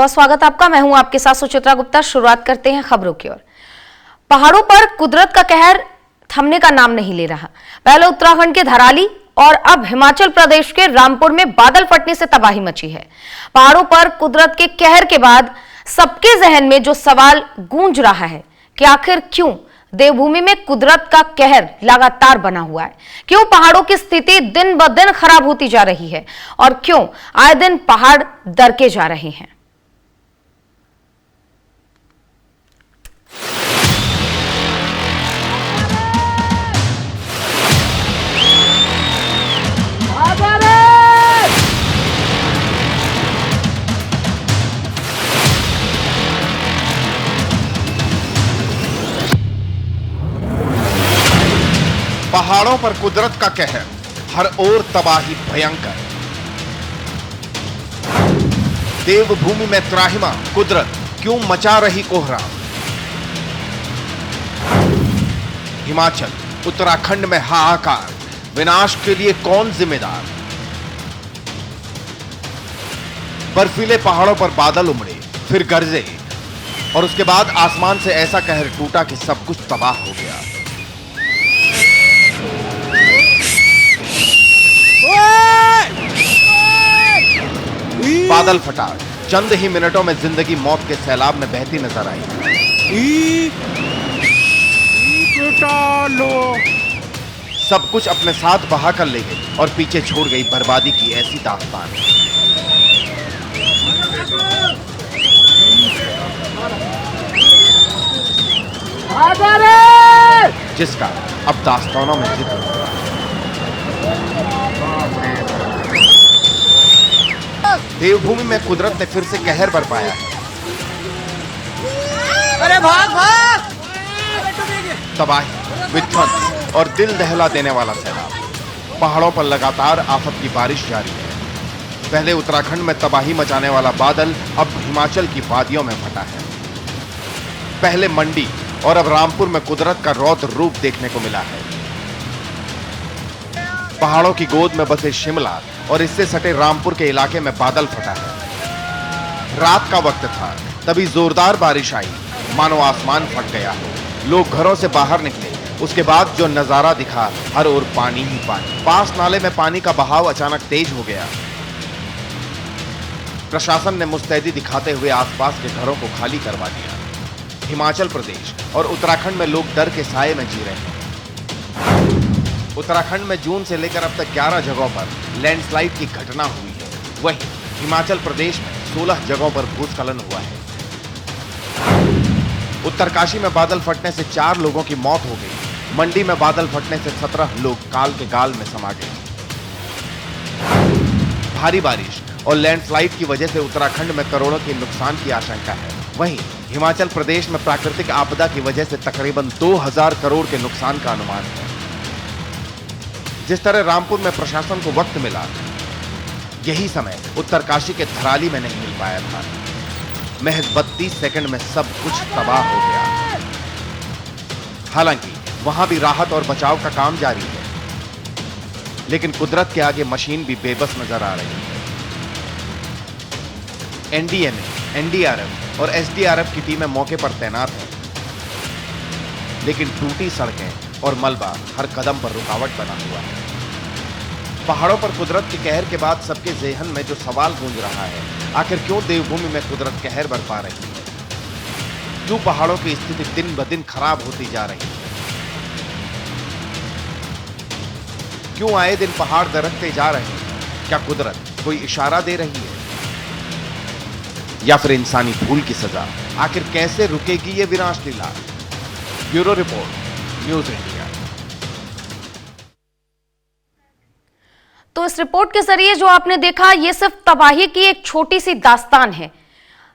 बहुत स्वागत आपका। मैं हूं आपके साथ सुचित्रा गुप्ता। शुरुआत करते हैं खबरों की ओर। पहाड़ों पर कुदरत का कहर थमने का नाम नहीं ले रहा। पहले उत्तराखंड के धराली और अब हिमाचल प्रदेश के रामपुर में बादल फटने से तबाही मची है। पहाड़ों पर कुदरत के कहर के बाद सबके जहन में जो सवाल गूंज रहा है कि आखिर क्यों देवभूमि में कुदरत का कहर लगातार बना हुआ है, क्यों पहाड़ों की स्थिति दिन ब दिन खराब होती जा रही है और क्यों आए दिन पहाड़ दरके जा रहे हैं। पहाड़ों पर कुदरत का कहर, हर ओर तबाही भयंकर। देवभूमि में त्राहिमाम कुदरत, क्यों मचा रही कोहराम। हिमाचल, उत्तराखंड में हाहाकार, विनाश के लिए कौन जिम्मेदार। बर्फीले पहाड़ों पर बादल उमड़े, फिर गरजे और उसके बाद आसमान से ऐसा कहर टूटा कि सब कुछ तबाह हो गया। बादल फटा, चंद ही मिनटों में जिंदगी मौत के सैलाब में बहती नजर आई। सब कुछ अपने साथ बहा कर ले गई और पीछे छोड़ गई बर्बादी की ऐसी दास्तान। जिसका अब दास्तानों में जिक्र हो रहा है। देवभूमि में कुदरत ने फिर से कहर बरपाया है। अरे भाग भाग! तबाही, विध्वंस और दिल दहला देने वाला सैलाब। पहाड़ों पर लगातार आफत की बारिश जारी है। पहले उत्तराखंड में तबाही मचाने वाला बादल अब हिमाचल की वादियों में फटा है। पहले मंडी और अब रामपुर में कुदरत का रौद्र रूप देखने को मिला है। पहाड़ों की गोद में बसे शिमला और इससे सटे रामपुर के इलाके में बादल फटा है। रात का वक्त था, तभी जोरदार बारिश आई, मानो आसमान फट गया हो। लोग घरों से बाहर निकले, उसके बाद जो नजारा दिखा, हर ओर पानी ही पानी। पास नाले में पानी का बहाव अचानक तेज हो गया। प्रशासन ने मुस्तैदी दिखाते हुए आसपास के घरों को खाली करवा दिया। हिमाचल प्रदेश और उत्तराखंड में लोग डर के साए में जी रहे हैं। उत्तराखंड में जून से लेकर अब तक 11 जगहों पर लैंडस्लाइड की घटना हुई है। वहीं हिमाचल प्रदेश में 16 जगहों पर भूस्खलन हुआ है। उत्तरकाशी में बादल फटने से 4 लोगों की मौत हो गई। मंडी में बादल फटने से 17 लोग काल के गाल में समा गए। भारी बारिश और लैंडस्लाइड की वजह से उत्तराखंड में करोड़ों के नुकसान की आशंका है। वहीं हिमाचल प्रदेश में प्राकृतिक आपदा की वजह से तकरीबन 2000 करोड़ के नुकसान का अनुमान है। जिस तरह रामपुर में प्रशासन को वक्त मिला, यही समय उत्तरकाशी के धराली में नहीं मिल पाया था। महज 32 सेकंड में सब कुछ तबाह हो गया। हालांकि वहां भी राहत और बचाव का काम जारी है, लेकिन कुदरत के आगे मशीन भी बेबस नजर आ रही है। एनडीएमए, एनडीआरएफ और एसडीआरएफ की टीमें मौके पर तैनात हैं, लेकिन टूटी सड़कें और मलबा हर कदम पर रुकावट बना हुआ है। पहाड़ों पर कुदरत के कहर के बाद सबके ज़हन में जो सवाल गूंज रहा है, आखिर क्यों देवभूमि में कुदरत कहर बरपा रही है, क्यों पहाड़ों की स्थिति दिन ब दिन खराब होती जा रही है, क्यों आए दिन पहाड़ दरकते जा रहे हैं। क्या कुदरत कोई इशारा दे रही है या फिर इंसानी भूल की सजा। आखिर कैसे रुकेगी ये विनाश लीला। Bureau report, news India. तो इस रिपोर्ट के जरिए जो आपने देखा, ये सिर्फ तबाही की एक छोटी सी दास्तान है,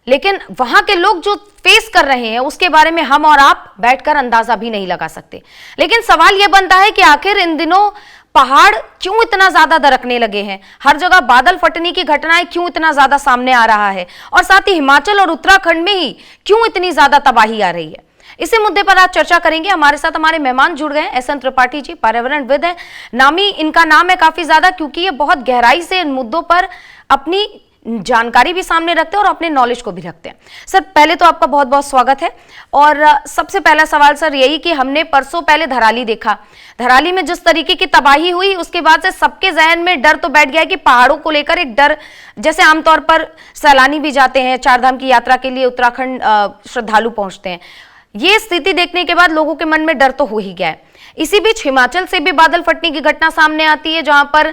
लेकिन वहां के लोग जो फेस कर रहे हैं उसके बारे में हम और आप बैठकर अंदाजा भी नहीं लगा सकते। लेकिन सवाल यह बनता है कि आखिर इन दिनों पहाड़ क्यों इतना ज्यादा दरकने लगे हैं, हर जगह बादल फटने की घटनाएं क्यों इतना ज्यादा सामने आ रहा है, और साथ ही हिमाचल और उत्तराखंड में ही क्यों इतनी ज्यादा तबाही आ रही है। इसी मुद्दे पर आज चर्चा करेंगे। हमारे साथ हमारे मेहमान जुड़ गए हैं। एसएन त्रिपाठी जी पर्यावरणविद हैं। नामी इनका नाम है काफी ज्यादा, क्योंकि ये बहुत गहराई से इन मुद्दों पर अपनी जानकारी भी सामने रखते हैं और अपने नॉलेज को भी रखते हैं। सर पहले तो आपका बहुत बहुत स्वागत है। और सबसे पहला सवाल सर यही कि हमने परसों पहले धराली देखा, धराली में जिस तरीके की तबाही हुई उसके बाद से सबके जहन में डर तो बैठ गया है कि पहाड़ों को लेकर एक डर, जैसे आमतौर पर सैलानी भी जाते हैं चारधाम की यात्रा के लिए, उत्तराखंड श्रद्धालु पहुंचते हैं, ये स्थिति देखने के बाद लोगों के मन में डर तो हो ही गया है। इसी बीच हिमाचल से भी बादल फटने की घटना सामने आती है, जहां पर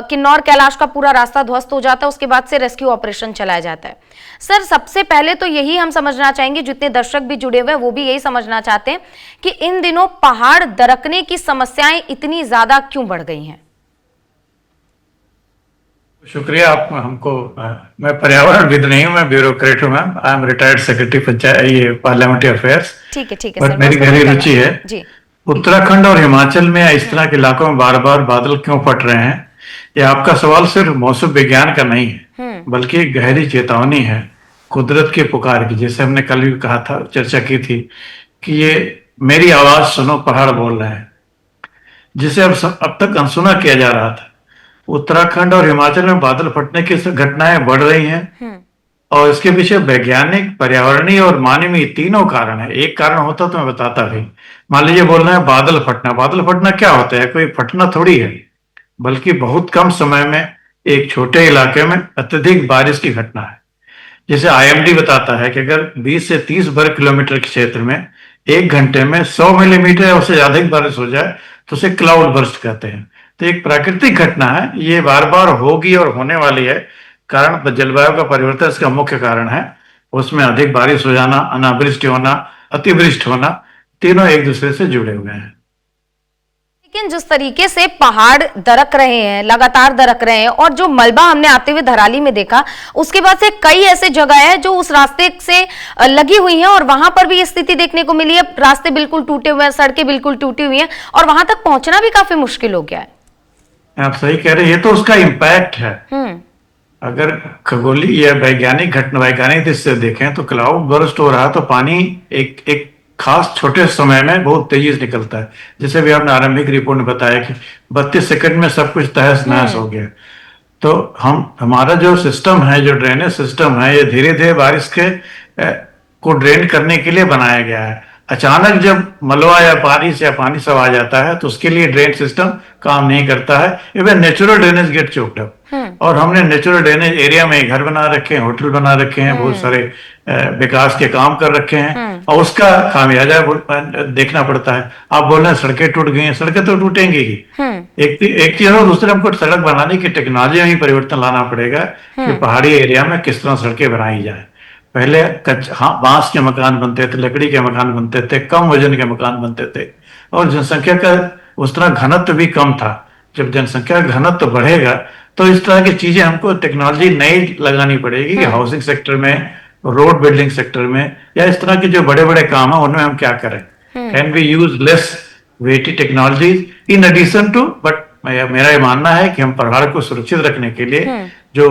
किन्नौर कैलाश का पूरा रास्ता ध्वस्त हो जाता है, उसके बाद से रेस्क्यू ऑपरेशन चलाया जाता है। सर सबसे पहले तो यही हम समझना चाहेंगे, जितने दर्शक भी जुड़े हुए हैं वो भी यही समझना चाहते हैं कि इन दिनों पहाड़ दरकने की समस्याएं इतनी ज्यादा क्यों बढ़ गई हैं? शुक्रिया आप हमको। मैं पर्यावरणविद नहीं हूँ, मैं ब्यूरोक्रेट हूँ ma'am. I am retired secretary panchayat ये पार्लियामेंट्री अफेयर्स। ठीक है बट मेरी गहरी रुचि है जी। उत्तराखंड और हिमाचल में इस तरह के इलाकों में बार बार बादल क्यों फट रहे हैं। ये आपका सवाल सिर्फ मौसम विज्ञान का नहीं है, बल्कि एक गहरी चेतावनी है कुदरत की पुकार की। जैसे हमने कल भी कहा था, चर्चा की थी कि ये मेरी आवाज सुनो पहाड़ बोल रहे हैं, जिसे अब तक अनसुना किया जा रहा था। उत्तराखंड और हिमाचल में बादल फटने की घटनाएं बढ़ रही हैं और इसके पीछे वैज्ञानिक, पर्यावरणीय और मानवीय तीनों कारण है। एक कारण होता तो मैं बताता भी। मान लीजिए बोल रहे हैं बादल फटना, बादल फटना क्या होता है? कोई फटना थोड़ी है, बल्कि बहुत कम समय में एक छोटे इलाके में अत्यधिक बारिश की घटना है। जैसे IMD बताता है कि अगर 20 से 30 वर्ग किलोमीटर के क्षेत्र में 1 घंटे में 100 मिलीमीटर या उससे ज्यादा बारिश हो जाए तो उसे क्लाउड बर्स्ट कहते हैं। तो एक प्राकृतिक घटना है, ये बार बार होगी और होने वाली है। कारण जलवायु का परिवर्तन इसका मुख्य कारण है। उसमें अधिक बारिश हो जाना, अनावृष्टि होना, अतिवृष्टि होना, तीनों एक दूसरे से जुड़े हुए हैं। लेकिन जिस तरीके से पहाड़ दरक रहे हैं, लगातार दरक रहे हैं, और जो मलबा हमने आते हुए धराली में देखा, उसके बाद से कई ऐसे जगह है जो उस रास्ते से लगी हुई हैं और वहां पर भी ये स्थिति देखने को मिली है। रास्ते बिल्कुल टूटे हुए हैं, सड़कें बिल्कुल टूटी हुई हैं और वहां तक पहुंचना भी काफी मुश्किल हो गया है। आप सही कह रहे हैं, ये तो उसका इम्पैक्ट है। अगर खगोलीय या वैज्ञानिक दृष्टि से देखें तो क्लाउड बर्स्ट हो रहा तो पानी एक खास छोटे समय में बहुत तेजी से निकलता है। जैसे भी आपने आरंभिक रिपोर्ट में बताया कि 32 सेकंड में सब कुछ तहस नहस हो गया। तो हमारा जो सिस्टम है, जो ड्रेनेज सिस्टम है, ये धीरे धीरे बारिश को ड्रेन करने के लिए बनाया गया है। अचानक जब मलबा या पानी सब आ जाता है तो उसके लिए ड्रेन सिस्टम काम नहीं करता है। Even natural drainage get choked up. और हमने नेचुरल ड्रेनेज एरिया में घर बना रखे हैं, होटल बना रखे हैं, बहुत सारे विकास के काम कर रखे हैं और उसका खामियाजा देखना पड़ता है। आप बोल रहे हैं सड़कें टूट गई हैं, सड़कें तो टूटेंगी ही। एक चीज और दूसरे, हमको सड़क बनाने की टेक्नोलॉजी में ही परिवर्तन लाना पड़ेगा कि पहाड़ी एरिया में किस तरह सड़कें बनाई जाए। पहले बांस के मकान बनते थे, लकड़ी के मकान बनते थे, कम वजन के मकान बनते थे और जनसंख्या का उस तरह घनत्व भी कम था। जब जनसंख्या का घनत्व बढ़ेगा तो इस तरह की चीजें हमको टेक्नोलॉजी नई लगानी पड़ेगी कि हाउसिंग सेक्टर में, रोड बिल्डिंग सेक्टर में या इस तरह के जो बड़े बड़े काम है उनमें हम क्या करें। Can we use less weighty technologies in addition to, but मेरा ये मानना है कि हम पहाड़ को सुरक्षित रखने के लिए जो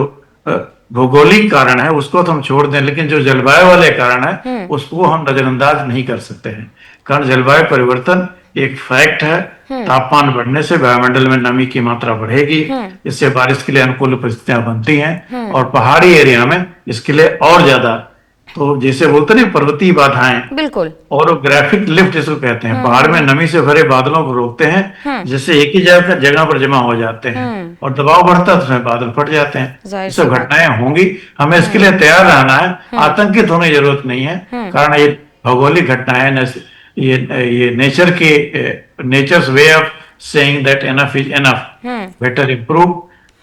भौगोलिक कारण है उसको तो हम छोड़ दें, लेकिन जो जलवायु वाले कारण है उसको हम नजरअंदाज नहीं कर सकते हैं। कारण जलवायु परिवर्तन एक फैक्ट है। तापमान बढ़ने से वायुमंडल में नमी की मात्रा बढ़ेगी, इससे बारिश के लिए अनुकूल परिस्थितियां बनती हैं और पहाड़ी एरिया में इसके लिए और ज्यादा, तो जैसे बोलते नहीं पर्वतीय बाधाएं, बिल्कुल, और ग्राफिक लिफ्ट जिसको कहते हैं, पहाड़ में नमी से भरे बादलों को रोकते हैं, जिससे एक ही जगह पर जमा हो जाते हैं और दबाव बढ़ता है तो उसमें बादल फट जाते हैं। सब घटनाएं होंगी, हमें इसके लिए तैयार रहना है, आतंकित होने की जरूरत नहीं है। कारण ये भौगोलिक घटना है, ये nature's way of saying that enough is enough, better improve,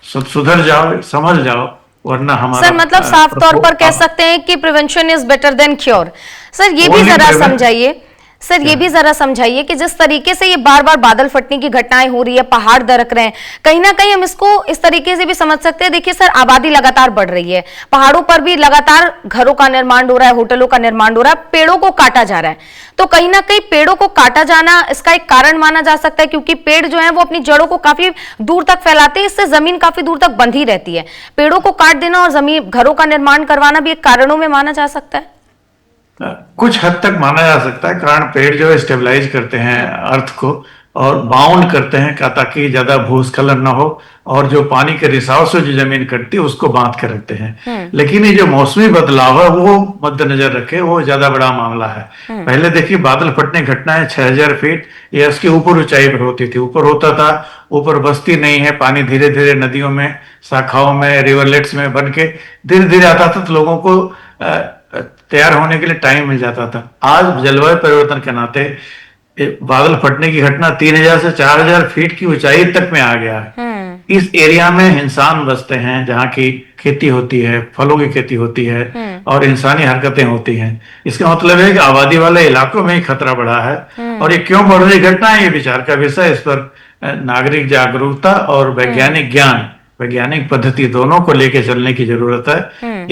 सुधर जाओ, समझ जाओ, वरना हमारा। सर मतलब साफ तौर पर कह सकते हैं कि prevention is better than cure. Sir ये भी जरा समझाइए, सर ये भी जरा समझाइए कि जिस तरीके से ये बार बार बादल फटने की घटनाएं हो रही है, पहाड़ दरक रहे हैं, कहीं ना कहीं हम इसको इस तरीके से भी समझ सकते हैं। देखिए सर, आबादी लगातार बढ़ रही है, पहाड़ों पर भी लगातार घरों का निर्माण हो रहा है, होटलों का निर्माण हो रहा है, पेड़ों को काटा जा रहा है। तो कहीं ना कहीं पेड़ों को काटा जाना इसका एक कारण माना जा सकता है, क्योंकि पेड़ जो है वो अपनी जड़ों को काफी दूर तक फैलाते हैं, इससे जमीन काफी दूर तक बंधी रहती है। पेड़ों को काट देना और जमीन, घरों का निर्माण करवाना भी एक कारणों में माना जा सकता है। कुछ हद तक माना जा सकता है, कारण पेड़ जो है स्टेबलाइज करते हैं अर्थ को और बाउंड करते हैं ताकि ज्यादा भूस्खलन ना हो, और जो पानी के रिसाव से जो जमीन कटती है उसको बांध के रखते हैं। लेकिन ये जो मौसमी बदलाव है वो मद्देनजर रखे, वो ज्यादा बड़ा मामला है। पहले देखिए बादल फटने घटनाएं 6000 फीट या उसके ऊपर ऊंचाई पर होती थी, ऊपर होता था, ऊपर बस्ती नहीं है, पानी धीरे धीरे नदियों में, शाखाओं में, रिवरलेट्स में बन के धीरे धीरे आता था, तो लोगों को तैयार होने के लिए टाइम मिल जाता था। आज जलवायु परिवर्तन के नाते बादल फटने की घटना 3000 से 4000 फीट की ऊंचाई तक में आ गया है। इस एरिया में इंसान बसते हैं, जहाँ की खेती होती है, फलों की खेती होती है और इंसानी हरकतें होती हैं। इसका मतलब है कि आबादी वाले इलाकों में ही खतरा बढ़ा है। और ये क्यों बढ़ रही घटना है, ये विचार का विषय। इस पर नागरिक जागरूकता और वैज्ञानिक ज्ञान, वैज्ञानिक पद्धति दोनों को लेकर चलने की जरूरत है।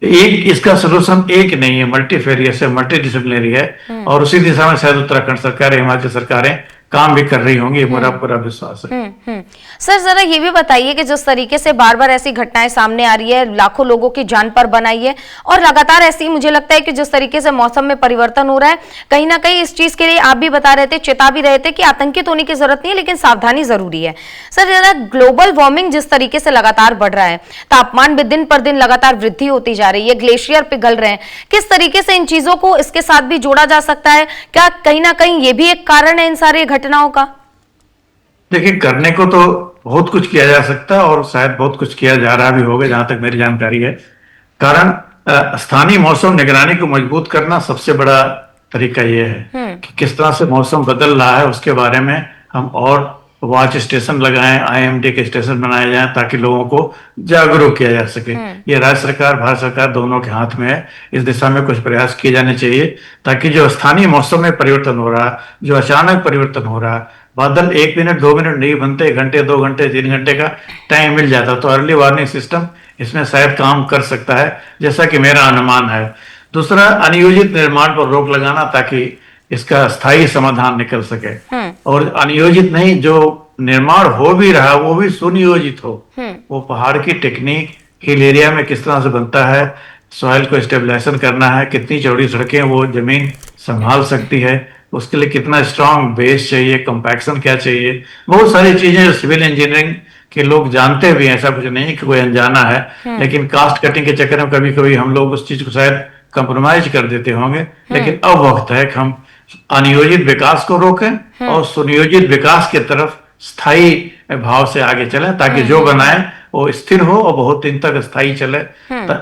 एक इसका सोल्यूशन एक नहीं है, मल्टीफेरियस है, मल्टीडिसिप्लिनरी है, और उसी दिशा में शायद उत्तराखंड सरकार, हिमाचल सरकारें काम भी कर रही होंगी, मेरा पूरा विश्वास है। सर जरा ये भी बताइए कि जिस तरीके से बार बार ऐसी घटनाएं सामने आ रही है, लाखों लोगों की जान पर बनाई है, और लगातार ऐसी मुझे लगता है कि जिस तरीके से मौसम में परिवर्तन हो रहा है, कहीं ना कहीं इस चीज के लिए आप भी बता रहे थे, चेता भी रहे थे कि आतंकित होने की जरूरत नहीं है, लेकिन सावधानी जरूरी है। सर जरा ग्लोबल वार्मिंग जिस तरीके से लगातार बढ़ रहा है, तापमान में दिन पर दिन लगातार वृद्धि होती जा रही है, ग्लेशियर पिघल रहे हैं, किस तरीके से इन चीजों को इसके साथ भी जोड़ा जा सकता है? क्या कहीं ना कहीं ये भी एक कारण है इन सारी घटनाओं का? देखिए, करने को तो बहुत कुछ किया जा सकता है और शायद बहुत कुछ किया जा रहा भी होगा, जहां तक मेरी जानकारी है। कारण स्थानीय मौसम निगरानी को मजबूत करना सबसे बड़ा तरीका ये है कि किस तरह से मौसम बदल रहा है उसके बारे में हम और वॉच स्टेशन लगाएं, IMD के स्टेशन बनाए जाएं, ताकि लोगों को जागरूक किया जा सके। ये राज्य सरकार, भारत सरकार दोनों के हाथ में है। इस दिशा में कुछ प्रयास किए जाने चाहिए, ताकि जो स्थानीय मौसम में परिवर्तन हो रहा है, जो अचानक परिवर्तन हो रहा है, बादल 1 मिनट 2 मिनट नहीं बनते, 1 घंटे 2 घंटे 3 घंटे का टाइम मिल जाता, तो अर्ली वार्निंग सिस्टम इसमें शायद काम कर सकता है, जैसा कि मेरा अनुमान है। दूसरा, अनियोजित निर्माण पर रोक लगाना, ताकि इसका स्थायी समाधान निकल सके। और अनियोजित नहीं, जो निर्माण हो भी रहा वो भी सुनियोजित हो। वो पहाड़ की टेक्निक, हिल एरिया में किस तरह से बनता है, सॉइल को स्टेबलाइजेशन करना है, कितनी चौड़ी सड़कें वो जमीन संभाल सकती है, उसके लिए कितना स्ट्रांग बेस चाहिए, कंपैक्शन क्या चाहिए, बहुत सारी चीजें जो सिविल इंजीनियरिंग के लोग जानते भी हैं, ऐसा कुछ नहीं कि कोई अनजाना है। लेकिन कास्ट कटिंग के चक्कर में कभी कभी हम लोग उस चीज को शायद कंप्रोमाइज कर देते होंगे। लेकिन अब वक्त है कि हम अनियोजित विकास को रोकें और सुनियोजित विकास की तरफ स्थायी भाव से आगे चलें, ताकि जो बनाए वो स्थिर हो और बहुत दिन तक स्थायी चले।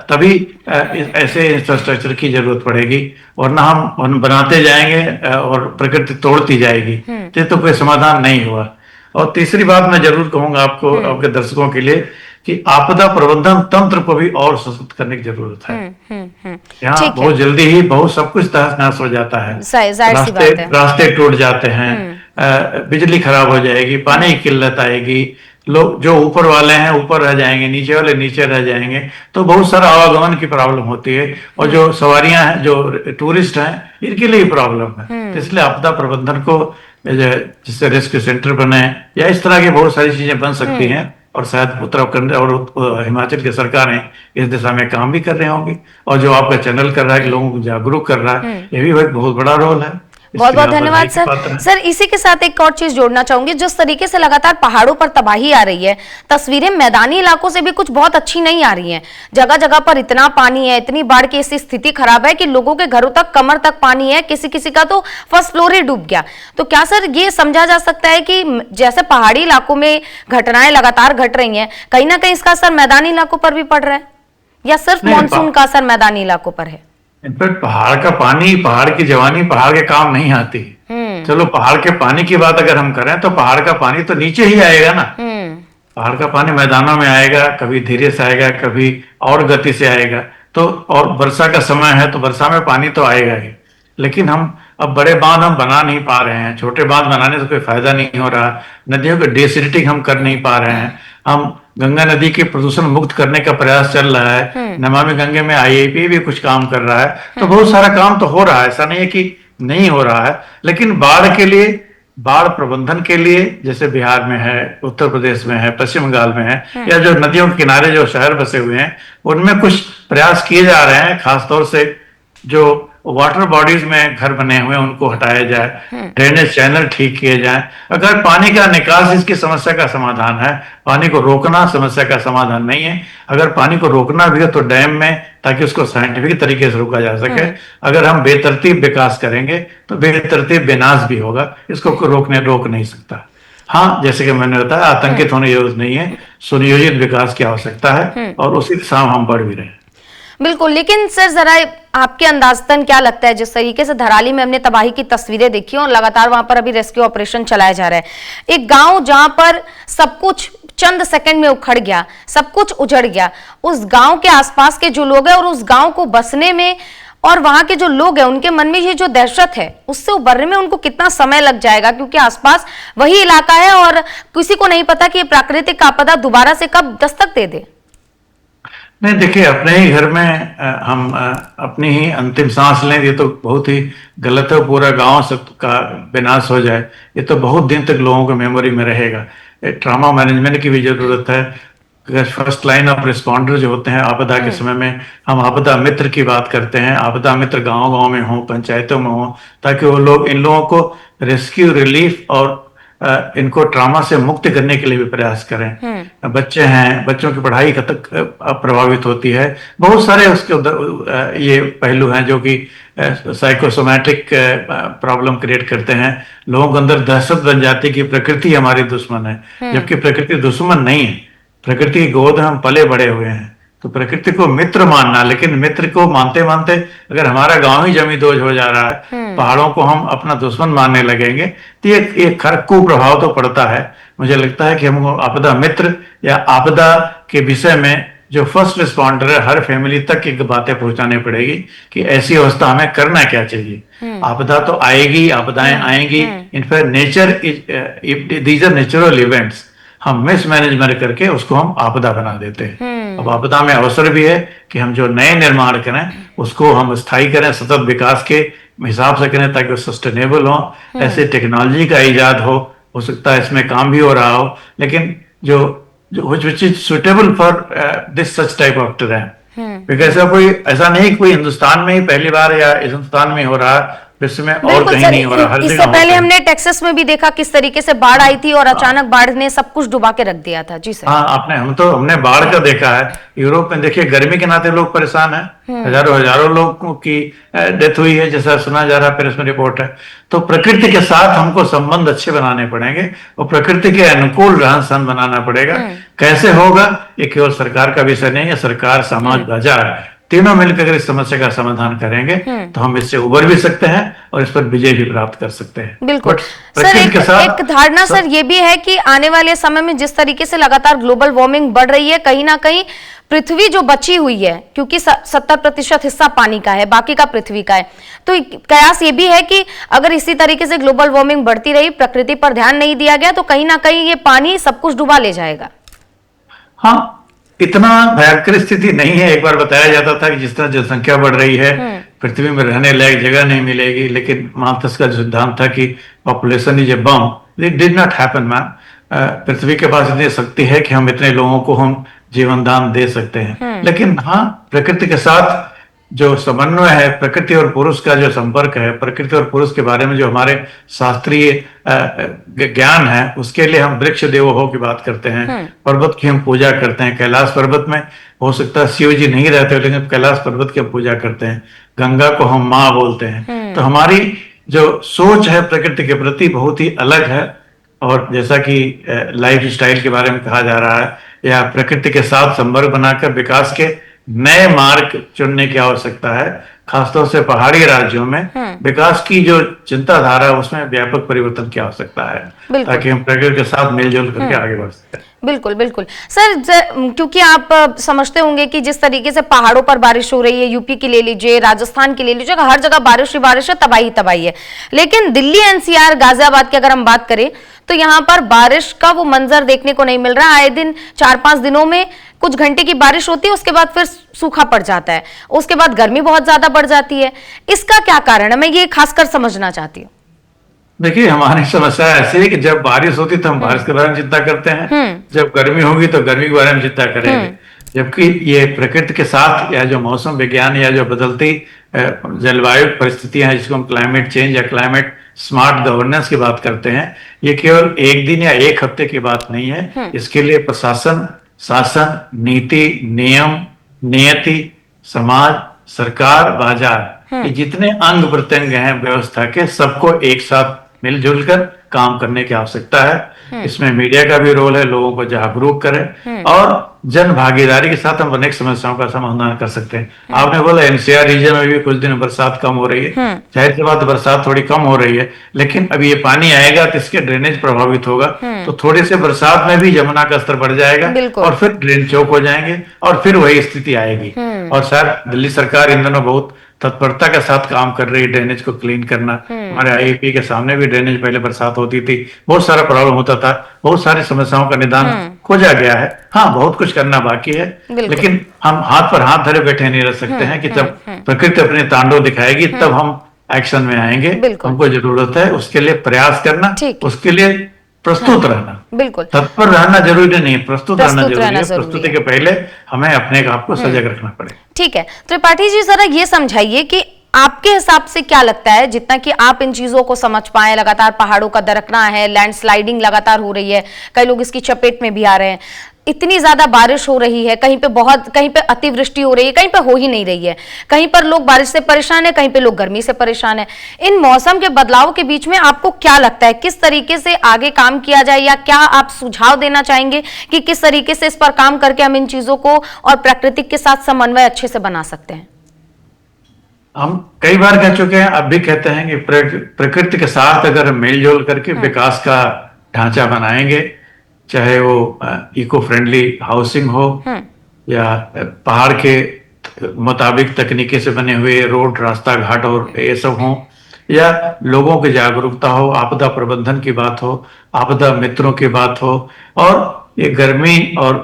तभी ऐसे इंफ्रास्ट्रक्चर की जरूरत पड़ेगी, वरना हम बनाते जाएंगे और प्रकृति तोड़ती जाएगी, तो कोई समाधान नहीं हुआ। और तीसरी बात मैं जरूर कहूंगा आपको, आपके दर्शकों के लिए, कि आपदा प्रबंधन तंत्र को भी और सशक्त करने की जरूरत है। यहाँ बहुत जल्दी ही बहुत सब कुछ तहस नहस हो जाता है, रास्ते टूट जाते हैं, बिजली खराब हो जाएगी, पानी की किल्लत आएगी, लोग जो ऊपर वाले हैं ऊपर रह जाएंगे, नीचे वाले नीचे रह जाएंगे, तो बहुत सारा आवागमन की प्रॉब्लम होती है। और जो सवारियां हैं, जो टूरिस्ट हैं, इनके लिए प्रॉब्लम है। तो इसलिए आपदा प्रबंधन को, जिससे रेस्क्यू सेंटर बने या इस तरह की बहुत सारी चीजें बन सकती हैं, और शायद उत्तराखंड और हिमाचल की सरकारें इस दिशा में काम भी कर रहे होंगे। और जो आपका चैनल कर रहा है कि लोगों को जागरूक कर रहा है, ये भी एक बहुत बड़ा रोल है। बहुत बहुत धन्यवाद सर। सर इसी के साथ एक और चीज जोड़ना चाहूंगी, जिस तरीके से लगातार पहाड़ों पर तबाही आ रही है, तस्वीरें मैदानी इलाकों से भी कुछ बहुत अच्छी नहीं आ रही हैं। जगह जगह पर इतना पानी है, इतनी बाढ़ की ऐसी स्थिति खराब है कि लोगों के घरों तक, कमर तक पानी है, किसी किसी का तो फर्स्ट फ्लोर ही डूब गया। तो क्या सर ये समझा जा सकता है कि जैसे पहाड़ी इलाकों में घटनाएं लगातार घट रही है, कहीं ना कहीं इसका असर मैदानी इलाकों पर भी पड़ रहा है, या सिर्फ मानसून का असर मैदानी इलाकों पर है? इनफैक्ट पहाड़ का पानी, पहाड़ की जवानी पहाड़ के काम नहीं आती। चलो पहाड़ के पानी की बात अगर हम करें, तो पहाड़ का पानी तो नीचे ही आएगा ना। पहाड़ का पानी मैदानों में आएगा, कभी धीरे से आएगा, कभी और गति से आएगा। तो और वर्षा का समय है, तो वर्षा में पानी तो आएगा ही। लेकिन हम अब बड़े बांध हम बना नहीं पा रहे हैं, छोटे बांध बनाने से कोई फायदा नहीं हो रहा। नदियों की डेसिडिटिंग हम कर नहीं पा रहे हैं। हम गंगा नदी के प्रदूषण मुक्त करने का प्रयास चल रहा है, नमामि गंगे में IIP भी कुछ काम कर रहा है। तो बहुत सारा काम तो हो रहा है, ऐसा नहीं है कि नहीं हो रहा है। लेकिन बाढ़ के लिए, बाढ़ प्रबंधन के लिए, जैसे बिहार में है, उत्तर प्रदेश में है, पश्चिम बंगाल में है, या जो नदियों के किनारे जो शहर बसे हुए हैं, उनमें कुछ प्रयास किए जा रहे हैं। खासतौर से जो वाटर बॉडीज में घर बने हुए हैं उनको हटाया जाए, ड्रेनेज चैनल ठीक किए जाए। अगर पानी का निकास इसकी समस्या का समाधान है, पानी को रोकना समस्या का समाधान नहीं है। अगर पानी को रोकना भी है तो डैम में, ताकि उसको साइंटिफिक तरीके से रोका जा सके। अगर हम बेतरतीब विकास करेंगे तो बेतरतीब विनाश भी होगा, इसको कोई रोक नहीं सकता। हाँ, जैसे कि मैंने बताया, आतंकित होने जरूरत नहीं है, सुनियोजित विकास की आवश्यकता है और उसी दिशा में हम बढ़ भी रहे हैं। बिल्कुल, लेकिन सर जरा आपके अंदाजतन क्या लगता है, जिस तरीके से धराली में हमने तबाही की तस्वीरें देखी और लगातार वहां पर अभी रेस्क्यू ऑपरेशन चलाया जा रहा है, एक गांव जहां पर सब कुछ चंद सेकंड में उखड़ गया, सब कुछ उजड़ गया, उस गांव के आसपास के जो लोग हैं और उस गांव को बसने में और वहां के जो लोग हैं उनके मन में ये जो दहशत है उससे उबरने में उनको कितना समय लग जाएगा, क्योंकि आसपास वही इलाका है और किसी को नहीं पता कि ये प्राकृतिक आपदा दोबारा से कब दस्तक दे दे। नहीं, देखिए, अपने ही घर में हम अपनी ही अंतिम सांस लें, ये तो बहुत ही गलत है। पूरा गांव सब का विनाश हो जाए, ये तो बहुत दिन तक लोगों को मेमोरी में रहेगा। ट्रॉमा मैनेजमेंट की भी जरूरत है। फर्स्ट लाइन ऑफ रिस्पॉन्डर जो होते हैं आपदा के समय में, हम आपदा मित्र की बात करते हैं। आपदा मित्र गांव-गांव में हों, पंचायतों में हों, ताकि वो लोग इन लोगों को रेस्क्यू, रिलीफ और इनको ट्रॉमा से मुक्त करने के लिए भी प्रयास करें। बच्चे हैं, बच्चों की पढ़ाई तक प्रभावित होती है। बहुत सारे उसके उधर ये पहलू हैं जो कि साइकोसोमैटिक प्रॉब्लम क्रिएट करते हैं। लोगों के अंदर दहशत बन जाती है कि प्रकृति हमारी दुश्मन है, जबकि प्रकृति दुश्मन नहीं है। प्रकृति की गोद में हम पले बड़े हुए हैं, तो प्रकृति को मित्र मानना, लेकिन मित्र को मानते मानते अगर हमारा गांव ही जमींदोज हो जा रहा है, पहाड़ों को हम अपना दुश्मन मानने लगेंगे, तो ये कुप्रभाव तो पड़ता है। मुझे लगता है कि हमको आपदा मित्र या आपदा के विषय में जो फर्स्ट रिस्पॉन्डर है, हर फैमिली तक एक बातें पहुंचानी पड़ेगी कि ऐसी अवस्था हमें करना क्या चाहिए। आपदा तो आएगी, आपदाएं आएंगी। In fact nature these are natural events, हम मिसमैनेजमेंट करके उसको हम आपदा बना देते हैं। अब आपदा में अवसर भी है कि हम जो नए निर्माण करें उसको हम स्थायी करें, सतत विकास के हिसाब से करें, ताकि वो सस्टेनेबल हो। ऐसे टेक्नोलॉजी का इजाद हो सकता है इसमें काम भी हो रहा हो, लेकिन जो which is suitable for this such type of terrain। क्योंकि ऐसा नहीं कोई हिंदुस्तान में ही पहली बार या हिंदुस्तान में हो रहा, विश्व में और कहीं नहीं हो रहा, हर जगह। इससे पहले हमने टेक्सास में भी देखा किस तरीके से बाढ़ आई थी और अचानक बाढ़ ने सब कुछ डुबा के रख दिया था। जी सर। हाँ, हमने बाढ़ का देखा है। यूरोप में देखिए, गर्मी के नाते लोग परेशान हैं, हजारों लोगों की डेथ हुई है, जैसा सुना जा रहा है, प्रेस में रिपोर्ट है। तो प्रकृति के साथ हमको संबंध अच्छे बनाने पड़ेंगे और प्रकृति के अनुकूल रहन सहन बनाना पड़ेगा। कैसे होगा ये केवल सरकार का विषय नहीं है, सरकार, समाज, बाजार तीनों मिलकर अगर इस समस्या का समाधान करेंगे तो हम इससे उबर भी सकते हैं और इस पर विजय भी प्राप्त कर सकते हैं। बिल्कुल सर, एक धारणा सर ये भी है कि आने वाले समय में जिस तरीके से लगातार ग्लोबल वार्मिंग बढ़ रही है, कहीं ना कहीं पृथ्वी जो बची हुई है, क्योंकि 70% हिस्सा पानी का है, बाकी का पृथ्वी का है, तो कयास ये भी है कि अगर इसी तरीके से ग्लोबल वार्मिंग बढ़ती रही, प्रकृति पर ध्यान नहीं दिया गया, तो कहीं ना कहीं ये पानी सब कुछ डुबा ले जाएगा। हाँ, इतना भयंकर स्थिति नहीं है। एक बार बताया जाता था कि जिस तरह जनसंख्या बढ़ रही है, पृथ्वी में रहने लायक जगह नहीं मिलेगी, लेकिन मार्कस का जो सिद्धांत था कि population is a bomb, it did not happen man. पृथ्वी के पास इतनी शक्ति है कि हम इतने लोगों को हम जीवन दान दे सकते हैं। लेकिन हाँ, प्रकृति के साथ जो समन्वय है, प्रकृति और पुरुष का जो संपर्क है, प्रकृति और पुरुष के बारे में जो हमारे शास्त्रीय ज्ञान है, उसके लिए हम वृक्ष देवों की बात करते हैं, पर्वत की हम पूजा करते हैं। कैलाश पर्वत में हो सकता है शिव जी नहीं रहते, लेकिन कैलाश पर्वत की हम पूजा करते हैं। गंगा को हम माँ बोलते हैं। तो हमारी जो सोच है प्रकृति के प्रति बहुत ही अलग है। और जैसा कि लाइफ स्टाइल के बारे में कहा जा रहा है, या प्रकृति के साथ संपर्क बनाकर विकास के नए मार्ग चुनने की आवश्यकता है। खासतौर से पहाड़ी राज्यों में विकास की जो चिंताधारा है उसमें व्यापक परिवर्तन की आवश्यकता है, ताकि हम प्रकृति के साथ मिलजुल करके आगे बढ़ सकें। बिल्कुल बिल्कुल सर, क्योंकि आप समझते होंगे कि जिस तरीके से पहाड़ों पर बारिश हो रही है, यूपी की ले लीजिए, राजस्थान की ले लीजिए, हर जगह बारिश ही बारिश है, तबाही है। लेकिन दिल्ली, एनसीआर, गाजियाबाद की अगर हम बात करें तो यहाँ पर बारिश का वो मंजर देखने को नहीं मिल रहा। आए दिन 4-5 दिनों में कुछ घंटे की बारिश होती है, उसके बाद फिर सूखा पड़ जाता है, उसके बाद गर्मी बहुत ज्यादा बढ़ जाती है। इसका क्या कारण है, मैं ये खासकर समझना चाहती हूँ। देखिए, हमारी समस्या ऐसी है कि जब बारिश होती तो हम बारिश के बारे में चिंता करते हैं, जब गर्मी होगी तो गर्मी के बारे में चिंता करेंगे। जबकि ये प्रकृति के साथ या जो मौसम विज्ञान या जो बदलती जलवायु परिस्थितियां हैं, जिसको हम क्लाइमेट चेंज या क्लाइमेट स्मार्ट गवर्नेंस की बात करते हैं, ये केवल एक दिन या एक हफ्ते की बात नहीं है। इसके लिए प्रशासन, शासन, नीति, नियम, नियति, समाज, सरकार, बाजार, ये जितने अंग प्रत्यंग हैं व्यवस्था के, सबको एक साथ मिलजुल कर काम करने की आवश्यकता है। इसमें मीडिया का भी रोल है, लोगों को जागरूक करें और जन भागीदारी के साथ हम अनेक समस्याओं का समाधान कर सकते हैं। आपने बोला एनसीआर रीजन में भी कुछ दिन बरसात कम हो रही है, जाहिर सी बात बरसात थोड़ी कम हो रही है, लेकिन अब ये पानी आएगा तो इसके ड्रेनेज प्रभावित होगा, तो थोड़े से बरसात में भी यमुना का स्तर बढ़ जाएगा और फिर ड्रेन चौक हो जाएंगे और फिर वही स्थिति आएगी। और शायद दिल्ली सरकार इन दिनों बहुत तत्परता के साथ काम कर रही है ड्रेनेज को क्लीन करना। हमारे आईआईपी के सामने भी ड्रेनेज पहले बरसात होती थी, बहुत सारा प्रॉब्लम होता था, बहुत सारी समस्याओं का निदान खोजा गया है। हाँ, बहुत कुछ करना बाकी है, लेकिन हम हाथ पर हाथ धरे बैठे नहीं रह सकते हैं कि जब प्रकृति अपने तांडव दिखाएगी तब हम एक्शन में आएंगे। हमको जरूरत है उसके लिए प्रयास करना, उसके लिए प्रस्तुत रहना, बिल्कुल तत्पर रहना जरूरी नहीं, प्रस्तुत रहना जरूरी है। प्रस्तुति के पहले हमें अपने आप को सजग रखना पड़े। ठीक है, त्रिपाठी जी जरा ये समझाइए कि आपके हिसाब से क्या लगता है, जितना कि आप इन चीजों को समझ पाए, लगातार पहाड़ों का दरकना है, लैंडस्लाइडिंग लगातार हो रही है, कई लोग इसकी चपेट में भी आ रहे हैं, इतनी ज्यादा बारिश हो रही है, कहीं पे बहुत, कहीं पे अतिवृष्टि हो रही है, कहीं पे हो ही नहीं रही है, कहीं पर लोग बारिश से परेशान है, कहीं पे लोग गर्मी से परेशान है। इन मौसम के बदलाव के बीच में आपको क्या लगता है, किस तरीके से आगे काम किया जाए, या क्या आप सुझाव देना चाहेंगे कि किस तरीके से इस पर काम करके हम इन चीजों को और प्राकृतिक के साथ समन्वय अच्छे से बना सकते हैं? हम कई बार कह चुके हैं, अब भी कहते हैं कि प्रकृति के साथ अगर मिलजुल करके विकास का ढांचा बनाएंगे, चाहे वो इको फ्रेंडली हाउसिंग हो या पहाड़ के मुताबिक तकनीकी से बने हुए रोड, रास्ता, घाट और ये सब हो, या लोगों की जागरूकता हो, आपदा प्रबंधन की बात हो, आपदा मित्रों की बात हो, और ये गर्मी और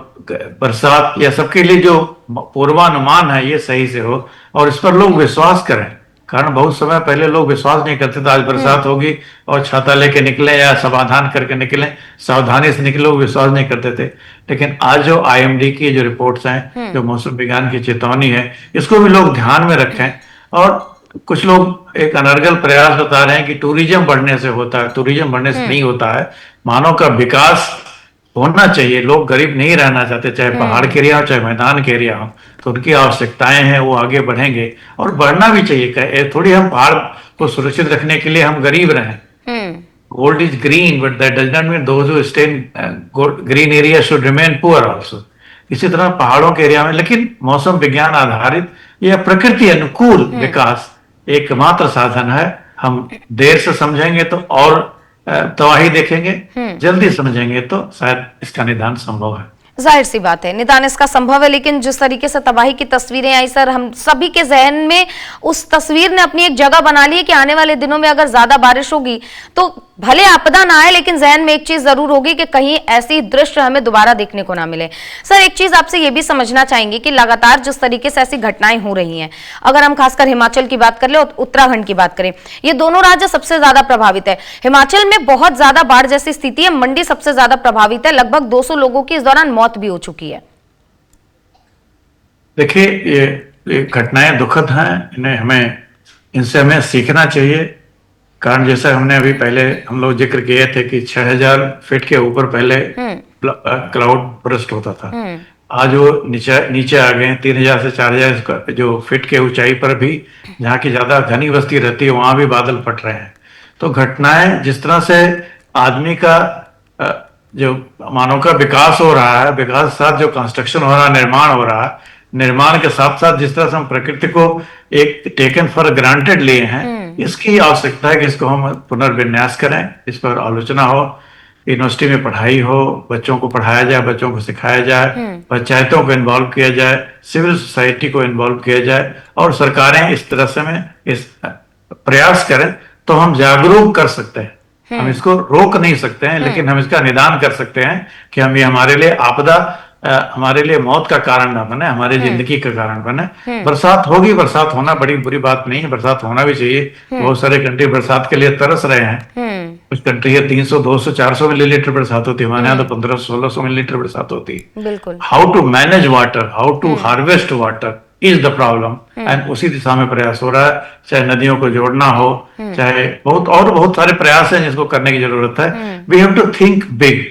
बरसात या सबके लिए जो पूर्वानुमान है ये सही से हो और इस पर लोग विश्वास करें। कारण बहुत समय पहले लोग विश्वास नहीं करते थे, आज बरसात होगी और छाता लेके निकले या समाधान करके निकले, सावधानी से निकले, लोग विश्वास नहीं करते थे। लेकिन आज जो आईएमडी की जो रिपोर्ट्स हैं, जो मौसम विज्ञान की चेतावनी है, इसको भी लोग ध्यान में रखें। और कुछ लोग एक अनर्गल प्रयास बता रहे हैं कि टूरिज्म बढ़ने से होता है, टूरिज्म बढ़ने से नहीं होता है। मानव का विकास होना चाहिए, लोग गरीब नहीं रहना चाहते, चाहे पहाड़ के एरिया हो चाहे मैदान के एरिया हो, तो उनकी आवश्यकताएं हैं, वो आगे बढ़ेंगे और बढ़ना भी चाहिए। थोड़ी हम पहाड़ को सुरक्षित रखने के लिए हम गरीब रहें। Gold is green but that does not mean those who stay in green area should remain poor also. इसी तरह पहाड़ों के एरिया में, लेकिन मौसम विज्ञान आधारित या प्रकृति अनुकूल विकास एकमात्र साधन है। हम देर से समझेंगे तो और तबाही देखेंगे, जल्दी समझेंगे तो शायद इसका निदान संभव है। जाहिर सी बात है, निदान इसका संभव है, लेकिन जिस तरीके से तबाही की तस्वीरें आई सर, हम सभी के जहन में उस तस्वीर ने अपनी एक जगह बना ली है कि आने वाले दिनों में अगर ज्यादा बारिश होगी तो भले आपदा ना आए, लेकिन जहन में एक चीज जरूर होगी कि कहीं ऐसी दृश्य हमें दोबारा देखने को ना मिले। सर, एक चीज आपसे ये भी समझना चाहेंगे कि लगातार जिस तरीके से ऐसी घटनाएं हो रही हैं, अगर हम खासकर हिमाचल की बात कर ले और उत्तराखंड की बात करें, ये दोनों राज्य सबसे ज्यादा प्रभावित है। हिमाचल में बहुत ज्यादा बाढ़ जैसी स्थिति है, मंडी सबसे ज्यादा प्रभावित है, लगभग 200 लोगों की इस दौरान मौत भी हो चुकी है। देखिए, ये घटनाएं दुखद हैं, इनसे हमें सीखना चाहिए। कारण जैसा हमने अभी पहले हम लोग जिक्र किए थे कि 6000 फीट के ऊपर पहले क्लाउड बर्स्ट होता था, आज वो नीचे आ गए 3000 से 4000 जो फीट के ऊंचाई पर भी, जहाँ की ज्यादा घनी बस्ती रहती है, वहां भी बादल फट रहे हैं। तो घटनाएं जिस तरह से आदमी का जो मानव का विकास हो रहा है, विकास के साथ जो कंस्ट्रक्शन हो रहा है, निर्माण हो रहा है, निर्माण के साथ साथ जिस तरह से हम प्रकृति को एक टेकन फॉर ग्रांटेड लिए हैं, इसकी आवश्यकता है कि इसको हम पुनर्विन्यास करें, इस पर आलोचना हो, यूनिवर्सिटी में पढ़ाई हो, बच्चों को पढ़ाया जाए, बच्चों को सिखाया जाए, पंचायतों को इन्वॉल्व किया जाए, सिविल सोसाइटी को इन्वॉल्व किया जाए और सरकारें इस तरह से इस प्रयास करें तो हम जागरूक कर सकते हैं। हम इसको रोक नहीं सकते हैं, लेकिन हम इसका निदान कर सकते हैं कि हम ये हमारे लिए आपदा, हमारे लिए मौत का कारण ना बने, हमारी जिंदगी का कारण बने। बरसात होगी, बरसात होना बड़ी बुरी बात नहीं है, बरसात होना भी चाहिए। बहुत सारे कंट्री बरसात के लिए तरस रहे हैं, कुछ कंट्री है 300, 200, 400 मिलीलीटर बरसात होती है, हमारे यहाँ तो 1500-1600 मिलीलीटर बरसात होती है। बिल्कुल। How to manage water, how to harvest water is the problem, and उसी दिशा में प्रयास हो रहा है। चाहे नदियों को जोड़ना हो, चाहे बहुत सारे प्रयास हैं जिसको करने की जरूरत है। We have to think big,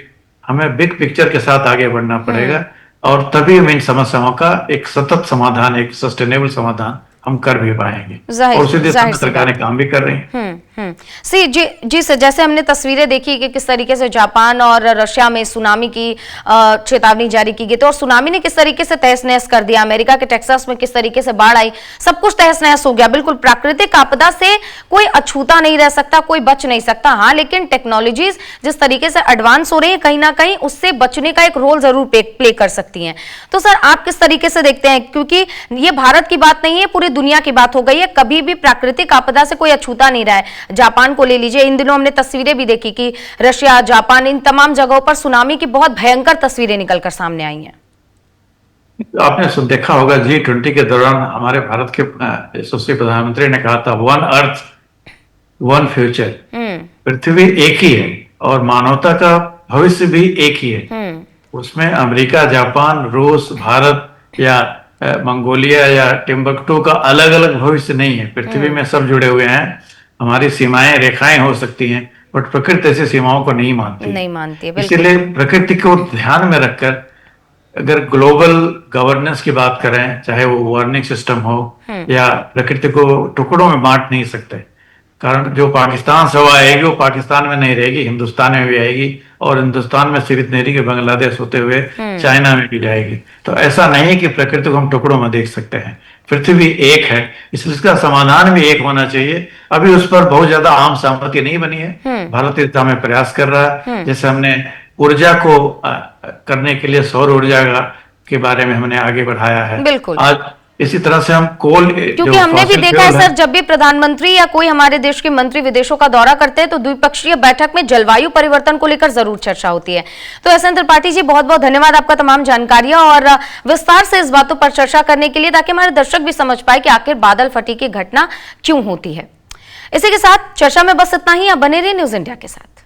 हमें बिग पिक्चर के साथ आगे बढ़ना पड़ेगा, और तभी हम इन समस्याओं का एक सतत समाधान, एक सस्टेनेबल समाधान हम कर भी पाएंगे, और उसी दिशा में सरकारें काम भी कर रही हैं। जी सर, जैसे हमने तस्वीरें देखी कि किस तरीके से जापान और रशिया में सुनामी की चेतावनी जारी की गई थी, और सुनामी ने किस तरीके से तहस नहस कर दिया। अमेरिका के टेक्सास में किस तरीके से बाढ़ आई, सब कुछ तहस नहस हो गया। बिल्कुल, प्राकृतिक आपदा से कोई अछूता नहीं रह सकता, कोई बच नहीं सकता। हाँ, लेकिन टेक्नोलॉजीज जिस तरीके से एडवांस हो रही है, कहीं ना कहीं उससे बचने का एक रोल जरूर प्ले कर सकती हैं। तो सर, आप किस तरीके से देखते हैं, क्योंकि ये भारत की बात नहीं है, पूरी दुनिया की बात हो गई है, कभी भी प्राकृतिक आपदा से कोई अछूता नहीं रहा है। जापान को ले लीजिए, इन दिनों हमने तस्वीरें भी देखी कि रशिया, जापान, इन तमाम जगहों पर सुनामी की बहुत भयंकर तस्वीरें निकलकर सामने आई हैं। आपने देखा होगा G20 के दौरान हमारे भारत के यशस्वी प्रधानमंत्री ने कहा था, वन अर्थ वन फ्यूचर। पृथ्वी एक ही है और मानवता का भविष्य भी एक ही है। उसमें अमेरिका, जापान, रूस, भारत या मंगोलिया या टिम्बकटू का अलग अलग भविष्य नहीं है। पृथ्वी में सब जुड़े हुए हैं। हमारी सीमाएं, रेखाएं हो सकती हैं, बट प्रकृति ऐसी सीमाओं को नहीं मानती है। इसीलिए प्रकृति को ध्यान में रखकर अगर ग्लोबल गवर्नेंस की बात करें, चाहे वो वार्निंग सिस्टम हो, या प्रकृति को टुकड़ों में बांट नहीं सकते, कारण जो पाकिस्तान से हवा आएगी वो पाकिस्तान में नहीं रहेगी, हिंदुस्तान में भी आएगी, और हिंदुस्तान में सिर्फ नहीं कि बांग्लादेश होते हुए चाइना में भी जाएगी। तो ऐसा नहीं कि प्रकृति को हम टुकड़ों में देख सकते हैं। पृथ्वी एक है, इसलिए इसका समाधान भी एक होना चाहिए। अभी उस पर बहुत ज्यादा आम सहमति नहीं बनी है। भारत इस दिशा में प्रयास कर रहा है। जैसे हमने ऊर्जा को करने के लिए सौर ऊर्जा के बारे में हमने आगे बढ़ाया है। बिल्कुल। आज इसी तरह से हम कोल, क्योंकि हमने भी देखा है सर, जब भी प्रधानमंत्री या कोई हमारे देश के मंत्री विदेशों का दौरा करते हैं तो द्विपक्षीय बैठक में जलवायु परिवर्तन को लेकर जरूर चर्चा होती है। तो एसएन त्रिपाठी जी, बहुत बहुत धन्यवाद आपका तमाम जानकारियां और विस्तार से इस बातों पर चर्चा करने के लिए, ताकि हमारे दर्शक भी समझ पाए कि आखिर बादल फटी की घटना क्यों होती है। इसी के साथ चर्चा में बस इतना ही। आप बने रहिए न्यूज इंडिया के साथ।